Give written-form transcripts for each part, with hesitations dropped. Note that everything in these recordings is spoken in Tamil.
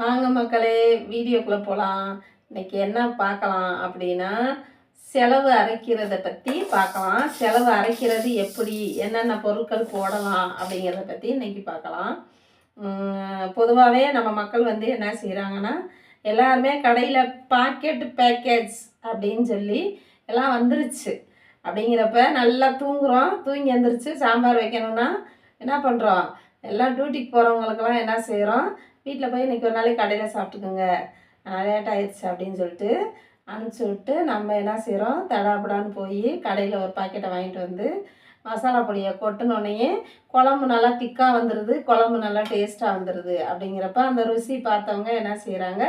வாங்க மக்களே, வீடியோக்குள்ளே போகலாம். இன்னைக்கு என்ன பார்க்கலாம் அப்படின்னா, செலவு அரைக்கிறத பற்றி பார்க்கலாம். செலவு அரைக்கிறது எப்படி, என்னென்ன பொருட்கள் போடலாம் அப்படிங்கிறத பற்றி இன்னைக்கு பார்க்கலாம். பொதுவாகவே நம்ம மக்கள் வந்து என்ன செய்கிறாங்கன்னா, எல்லாருமே கடையில் பாக்கெட் பேக்கேஜ் அப்படின்னு சொல்லி எல்லாம் வந்துருச்சு. அப்படிங்கிறப்ப நல்லா தூங்குகிறோம், தூங்கி எழுந்திரிச்சு சாம்பார் வைக்கணும்னா என்ன பண்ணுறோம், எல்லாம் டியூட்டிக்கு போகிறவங்களுக்கெல்லாம் என்ன செய்கிறோம், வீட்டில் போய் இன்றைக்கி ஒரு நாளைக்கு கடையில் சாப்பிட்டுக்குங்க, லேட் ஆயிடுச்சு அப்படின்னு சொல்லிட்டு அனுப்பிச்சி விட்டு நம்ம என்ன செய்கிறோம், தடாபடான்னு போய் கடையில் ஒரு பாக்கெட்டை வாங்கிட்டு வந்து மசாலா பொடியை கொட்டினோடனே குழம்பு நல்லா திக்காக வந்துடுது, குழம்பு நல்லா டேஸ்ட்டாக வந்துடுது. அப்படிங்கிறப்ப அந்த ருசி பார்த்தவங்க என்ன செய்கிறாங்க,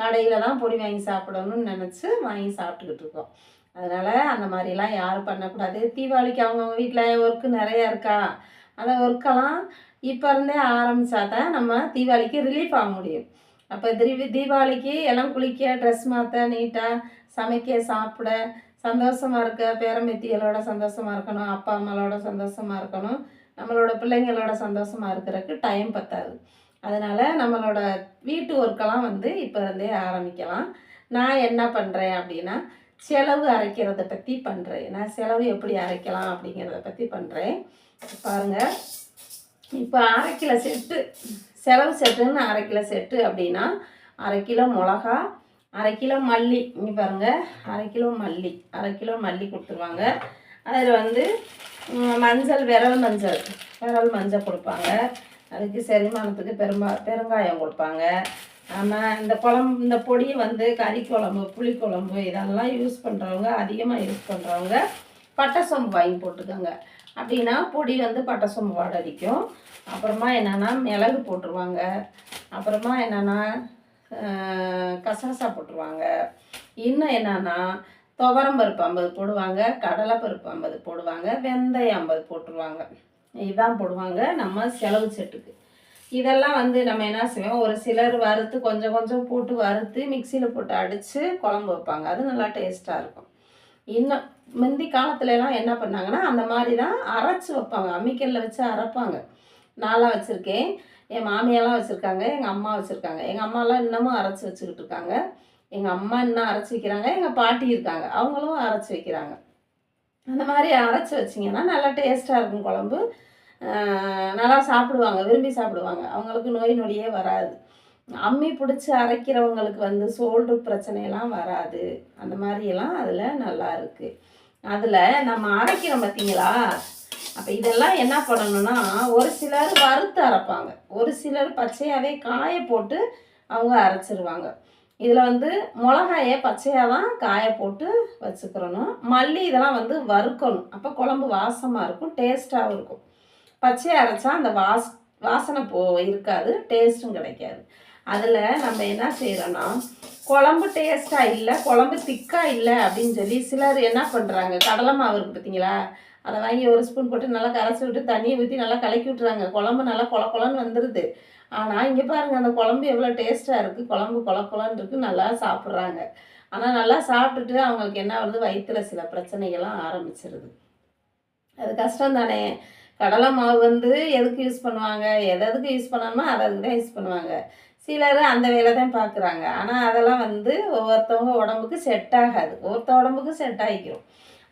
கடையில் தான் பொடி வாங்கி சாப்பிடணும்னு நினச்சி வாங்கி சாப்பிட்டுக்கிட்டு இருக்கோம். அதனால் அந்த மாதிரிலாம் யாரும் பண்ணக்கூடாது. தீபாவளிக்கு அவங்கவுங்க வீட்டில் ஒர்க்கு நிறையா இருக்கா, அந்த ஒர்க்கெல்லாம் இப்போ இருந்தே ஆரம்பித்தா தான் நம்ம தீபாவளிக்கு ரிலீஃப் ஆக முடியும். அப்போ தீபாவளிக்கு எல்லாம் குளிக்க, ட்ரெஸ் மாற்ற, நீட்டாக சமைக்க, சாப்பிட, சந்தோஷமாக இருக்க, பேரம்பேத்திகளோட சந்தோஷமாக இருக்கணும், அப்பா அம்மாவோட சந்தோஷமாக இருக்கணும், நம்மளோட பிள்ளைங்களோட சந்தோஷமாக இருக்கிறதுக்கு டைம் பத்தாது. அதனால் நம்மளோட வீட்டு ஒர்க்கெல்லாம் வந்து இப்போ இருந்தே ஆரம்பிக்கலாம். நான் என்ன பண்ணுறேன் அப்படின்னா, செலவு அரைக்கிறத பற்றி பண்ணுறேன். நான் செலவு எப்படி அரைக்கலாம் அப்படிங்கிறத பற்றி பண்ணுறேன். பாருங்கள், இப்போ அரை கிலோ செட்டு செலவு செட்டுன்னு அரை கிலோ செட்டு அப்படின்னா, அரை கிலோ மிளகா, அரை கிலோ மல்லி. இங்கே பாருங்கள், அரை கிலோ மல்லி கொடுத்துருவாங்க. அதில் வந்து மஞ்சள், விரல் மஞ்சள் கொடுப்பாங்க. அதுக்கு செரிமானத்துக்கு பெருங்காயம் கொடுப்பாங்க. நம்ம இந்த பொடியை வந்து கறி குழம்பு, புளிக்குழம்பு இதெல்லாம் யூஸ் பண்ணுறவங்க, அதிகமாக யூஸ் பண்ணுறவங்க பட்டை சோம்பு வாங்கி போட்டுக்கோங்க. அப்படின்னா பொடி வந்து பட்டை சோம்பு வாடை அடிக்கும். அப்புறமா என்னென்னா மிளகு போட்டுருவாங்க. அப்புறமா என்னென்னா கசகசா போட்டுருவாங்க. இன்னும் என்னென்னா துவரம்பருப்பு 50 போடுவாங்க, கடலைப்பருப்பு 50 போடுவாங்க, வெந்தயம் 50 போட்டுருவாங்க. இதுதான் போடுவாங்க நம்ம செலவு செட்டுக்கு. இதெல்லாம் வந்து நம்ம என்ன செய்வோம், ஒரு சிலர் வறுத்து கொஞ்சம் கொஞ்சம் போட்டு வறுத்து மிக்சியில் போட்டு அடித்து குழம்பு வைப்பாங்க. அது நல்லா டேஸ்ட்டாக இருக்கும். இன்னும் முந்தி காலத்துலலாம் என்ன பண்ணாங்கன்னா, அந்த மாதிரி தான் அரைச்சி வைப்பாங்க, அம்மிக்கல்லில் வச்சு அரைப்பாங்க. நான்லாம் வச்சுருக்கேன், என் மாமியெல்லாம் வச்சுருக்காங்க, எங்கள் அம்மா வச்சுருக்காங்க. எங்கள் அம்மாலாம் இன்னமும் அரைச்சி வச்சுக்கிட்டு இருக்காங்க. எங்கள் அம்மா இன்னும் அரைச்சி வைக்கிறாங்க. எங்கள் பாட்டி இருக்காங்க, அவங்களும் அரைச்சி வைக்கிறாங்க. அந்த மாதிரி அரைச்சி வச்சிங்கன்னா நல்லா டேஸ்ட்டாக இருக்கும் குழம்பு. நல்லா சாப்பிடுவாங்க, விரும்பி சாப்பிடுவாங்க. அவங்களுக்கு நோய் நொடியே வராது. அம்மி பிடிச்சி அரைக்கிறவங்களுக்கு வந்து சோல்ட்ரு பிரச்சனையெல்லாம் வராது. அந்த மாதிரியெல்லாம் அதில் நல்லா இருக்குது. அதில் நம்ம அரைக்கிறோம் பார்த்தீங்களா, அப்போ இதெல்லாம் என்ன பண்ணணும்னா, ஒரு சிலர் வறுத்து அரைப்பாங்க, ஒரு சிலர் பச்சையாகவே காய போட்டு அவங்க அரைச்சிருவாங்க. இதில் வந்து மிளகாயை பச்சையாக தான் காய போட்டு வச்சுக்கிறணும். மல்லி இதெல்லாம் வந்து வறுக்கணும். அப்போ குழம்பு வாசமாக இருக்கும், டேஸ்ட்டாகவும் இருக்கும். பச்சையாக அரைச்சா அந்த வாசனை இருக்காது, டேஸ்ட்டும் கிடைக்காது. அதில் நம்ம என்ன செய்கிறோன்னா, குழம்பு டேஸ்ட்டாக இல்லை, குழம்பு திக்காக இல்லை அப்படின்னு சொல்லி சிலர் என்ன பண்ணுறாங்க, கடலை மாவு இருக்குது பார்த்தீங்களா, அதை வாங்கி ஒரு ஸ்பூன் போட்டு நல்லா கரைச்சி விட்டு தண்ணியை ஊற்றி நல்லா கலக்கி விட்டுறாங்க. குழம்பு நல்லா கொலன்னு வந்துடுது. ஆனால் இங்கே பாருங்கள், அந்த குழம்பு எவ்வளோ டேஸ்ட்டாக இருக்குது, குழம்பு கொலன்னு இருக்குது, நல்லா சாப்பிட்றாங்க. ஆனால் நல்லா சாப்பிட்டுட்டு அவங்களுக்கு என்ன வருது, வயிற்றுல சில பிரச்சனைகள்லாம் ஆரம்பிச்சிருது. அது கஷ்டம் தானே. கடலை மாவு வந்து எதுக்கு யூஸ் பண்ணுவாங்க, எதுக்கு யூஸ் பண்ணணுமோ அதுக்கு தான் யூஸ் பண்ணுவாங்க. சிலர் அந்த வேலை தான் பார்க்குறாங்க. ஆனால் அதெல்லாம் வந்து ஒவ்வொருத்தவங்க உடம்புக்கு செட் ஆகாது, ஒவ்வொருத்த உடம்புக்கு செட் ஆகிக்கிறோம்.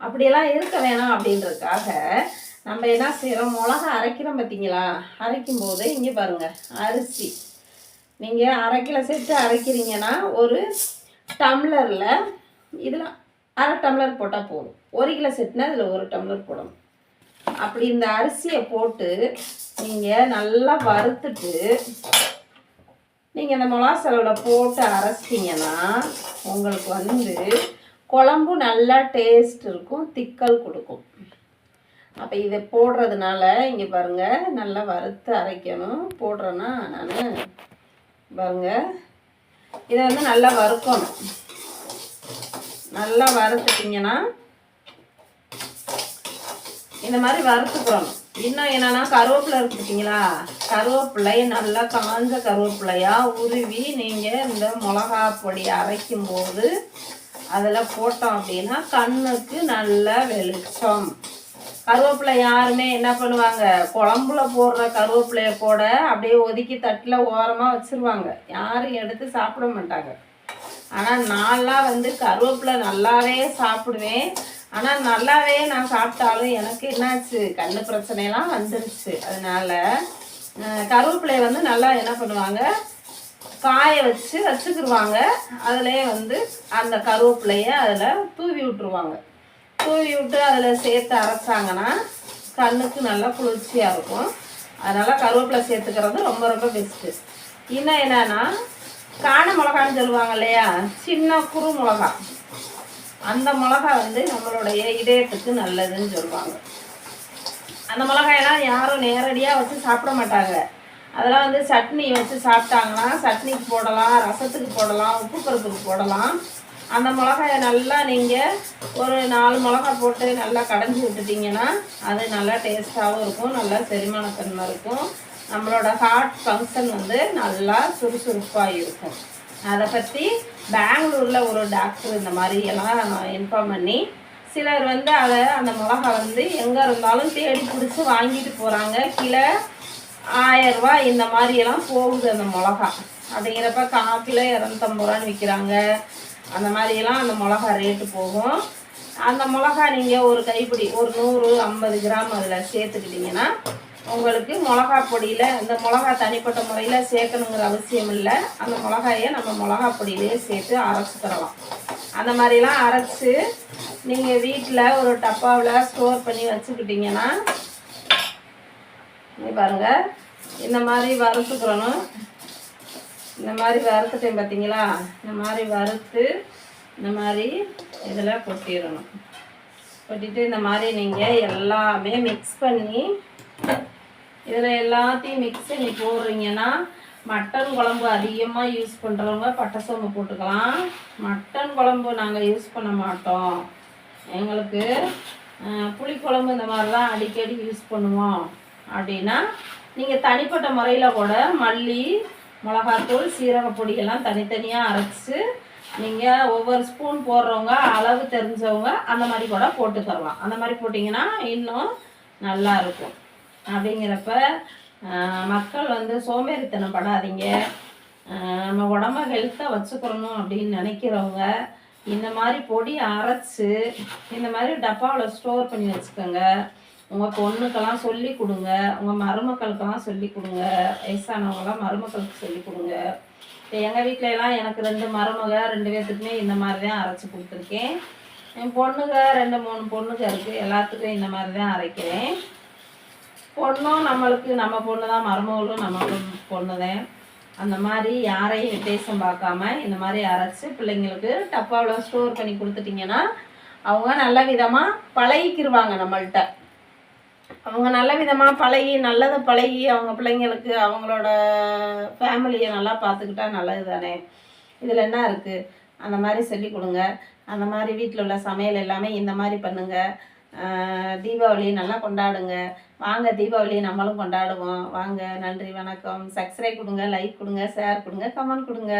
அப்படியெல்லாம் இருக்க வேணாம் அப்படின்றதுக்காக நம்ம என்ன செய்கிறோம், மிளகா அரைக்கிறோம் பார்த்தீங்களா, அரைக்கும்போது இங்கே பாருங்கள், அரிசி நீங்கள் அரை கிலோ செட்டு அரைக்கிறீங்கன்னா ஒரு டம்ளரில் இதில் அரை டம்ளர் போட்டால் போதும். 1 கிலோ செட்டுனா இதில் 1 டம்ளர் போடணும். அப்படி இந்த அரிசியை போட்டு நீங்கள் நல்லா வறுத்துட்டு நீங்கள் இந்த மிளகா செலவில் போட்டு அரைச்சிட்டிங்கன்னா உங்களுக்கு வந்து குழம்பு நல்லா டேஸ்ட் இருக்கும், திக்கல் கொடுக்கும். அப்போ இதை போடுறதுனால இங்கே பாருங்கள், நல்லா வறுத்து அரைக்கணும். போடுறேன்னா நான் பாருங்கள், இதை வந்து நல்லா வறுக்கணும். நல்லா வறுத்துட்டிங்கன்னா இந்த மாதிரி வறுத்துக்கிறோம். இன்னும் என்னென்னா கருவேப்பிலை இருக்குது பார்த்தீங்களா, கருவேப்பிலையை நல்லா காஞ்ச கருவேப்பிலையாக உருவி நீங்கள் இந்த மிளகா பொடி அரைக்கும்போது அதில் போட்டோம் அப்படின்னா கண்ணுக்கு நல்ல வெளிச்சம். கருவேப்பிலை யாருமே என்ன பண்ணுவாங்க, குழம்புல போடுற கருவேப்பிலையை கூட அப்படியே ஒதுக்கி தட்டில் ஓரமாக வச்சுருவாங்க, யாரும் எடுத்து சாப்பிட மாட்டாங்க. ஆனால் நான்லாம் வந்து கருவேப்பிலை நல்லாவே சாப்பிடுவேன். ஆனால் நல்லாவே நான் சாப்பிட்டாலும் எனக்கு என்னாச்சு, கண்ணு பிரச்சனைலாம் வந்துருச்சு. அதனால கருவேப்பிலையை வந்து நல்லா என்ன பண்ணுவாங்க, காய வச்சு வச்சுக்கிடுவாங்க. அதிலே வந்து அந்த கருவேப்பிலையை அதில் தூவி விட்டுருவாங்க. தூவி விட்டு அதில் சேர்த்து அரைச்சாங்கன்னா கண்ணுக்கு நல்லா குளிர்ச்சியாக இருக்கும். அதனால் கருவேப்பிலை சேர்த்துக்கிறது ரொம்ப ரொம்ப பெஸ்ட்டு. இன்னும் என்னன்னா, காண மிளகான்னு சொல்லுவாங்க இல்லையா, சின்ன குறு மிளகா, அந்த மிளகா வந்து நம்மளுடைய இதயத்துக்கு நல்லதுன்னு சொல்லுவாங்க. அந்த மிளகாயெல்லாம் யாரும் நேரடியாக வச்சு சாப்பிட மாட்டாங்க. அதெல்லாம் வந்து சட்னி வச்சு சாப்பிட்டாங்கன்னா சட்னிக்கு போடலாம், ரசத்துக்கு போடலாம், உப்பு பருப்புக்கு போடலாம். அந்த மிளகாயை நல்லா நீங்கள் ஒரு 4 மிளகா போட்டு நல்லா கடைஞ்சி விட்டுட்டிங்கன்னா அது நல்லா டேஸ்ட்டாகவும் இருக்கும், நல்லா செரிமானத்தன்மை இருக்கும். நம்மளோட ஹார்ட் ஃபங்க்ஷன் வந்து நல்லா சுறுசுறுப்பாக இருக்கும். அதை பற்றி பெங்களூரில் ஒரு டாக்டர் இந்த மாதிரி எல்லாம் இன்ஃபார்ம் பண்ணி, சிலர் வந்து அதை அந்த மிளகா வந்து எங்கே இருந்தாலும் தேடி பிடிச்சி வாங்கிட்டு போகிறாங்க. கிலோ 1000 ரூபாய் இந்த மாதிரியெல்லாம் போகுது அந்த மிளகா. அப்படிங்கிறப்ப 1/4 கிலோ 250 ரூபான்னு விற்கிறாங்க. அந்த மாதிரியெல்லாம் அந்த மிளகா ரேட்டு போகும். அந்த மிளகா நீங்கள் ஒரு கைப்பிடி ஒரு 150 கிராம் அதில் சேர்த்துக்கிட்டிங்கன்னா உங்களுக்கு மிளகா பொடியில், இந்த மிளகா தனிப்பட்ட முறையில் சேர்க்கணுங்கிற அவசியம் இல்லை. அந்த மிளகாயை நம்ம மிளகா பொடியிலே சேர்த்து அரைச்சி தரலாம். அந்த மாதிரிலாம் அரைச்சி நீங்கள் வீட்டில் ஒரு டப்பாவில் ஸ்டோர் பண்ணி வச்சுக்கிட்டிங்கன்னா, பாருங்கள் இந்த மாதிரி வறுத்துக்கிறணும். இந்த மாதிரி வறுத்துட்டேன் பார்த்தீங்களா, இந்த மாதிரி வறுத்து இந்த மாதிரி இதில் கொட்டிடணும். கொட்டிட்டு இந்த மாதிரி நீங்கள் எல்லாமே மிக்ஸ் பண்ணி, இதில் எல்லாத்தையும் மிக்ஸ் பண்ணி போடுறீங்கன்னா, மட்டன் குழம்பு அதிகமாக யூஸ் பண்ணுறவங்க பட்டை சோம்பு போட்டுக்கலாம். மட்டன் குழம்பு நாங்கள் யூஸ் பண்ண மாட்டோம், எங்களுக்கு புளிக்குழம்பு இந்த மாதிரி தான் அடிக்கடி யூஸ் பண்ணுவோம் அப்படின்னா, நீங்கள் தனிப்பட்ட முறையில் கூட மல்லி, மிளகாத்தூள், சீரகப்பொடியெல்லாம் தனித்தனியாக அரைச்சி நீங்கள் ஒவ்வொரு ஸ்பூன் போடுறவங்க அளவு தெரிஞ்சவங்க அந்த மாதிரி கூட போட்டுக்கரலாம். அந்த மாதிரி போட்டிங்கன்னா இன்னும் நல்லா இருக்கும். அப்படிங்கிறப்ப மக்கள் வந்து சோம்பேறித்தனம் படாதீங்க. நம்ம உடம்ப ஹெல்த்தாக வச்சுக்கிறணும் அப்படின்னு நினைக்கிறவங்க இந்த மாதிரி பொடி அரைச்சி இந்த மாதிரி டப்பாவில் ஸ்டோர் பண்ணி வச்சுக்கோங்க. உங்கள் பொண்ணுக்கெல்லாம் சொல்லி கொடுங்க, உங்கள் மருமக்களுக்கெல்லாம் சொல்லி கொடுங்க, வயசானவங்களாம் மருமக்களுக்கு சொல்லி கொடுங்க. இப்போ எங்கள் வீட்டிலலாம் எனக்கு 2 மருமக, 2 பேர்த்துக்குமே இந்த மாதிரி தான் அரைச்சி கொடுத்துருக்கேன். என் பொண்ணுங்க 2-3 பொண்ணுங்க இருக்குது, எல்லாத்துக்கும் இந்த மாதிரி தான் அரைக்கிறேன். பொண்ணும் நம்மளுக்கு நம்ம பொண்ணு தான், மருமகளும் நம்ம பொண்ணு தான். அந்த மாதிரி யாரையும் வித்தியாசம் பார்க்காம இந்த மாதிரி அரைச்சி பிள்ளைங்களுக்கு டப்பாவில் ஸ்டோர் பண்ணி கொடுத்துட்டிங்கன்னா அவங்க நல்ல விதமாக பழகிக்கிடுவாங்க நம்மள்கிட்ட. அவங்க நல்ல விதமாக பழகி, நல்லதை பழகி அவங்க பிள்ளைங்களுக்கு அவங்களோட ஃபேமிலியை நல்லா பார்த்துக்கிட்டா நல்லது தானே. இதில் என்ன இருக்குது, அந்த மாதிரி சொல்லி கொடுங்க. அந்த மாதிரி வீட்டில் உள்ள சமையல் எல்லாமே இந்த மாதிரி பண்ணுங்கள். தீபாவளி நல்லா கொண்டாடுங்க. வாங்க தீபாவளி நம்மளும் கொண்டாடுவோம். வாங்க. நன்றி, வணக்கம். சப்ஸ்கிரைப் கொடுங்க, லைக் கொடுங்க, ஷேர் கொடுங்க, கமெண்ட் கொடுங்க.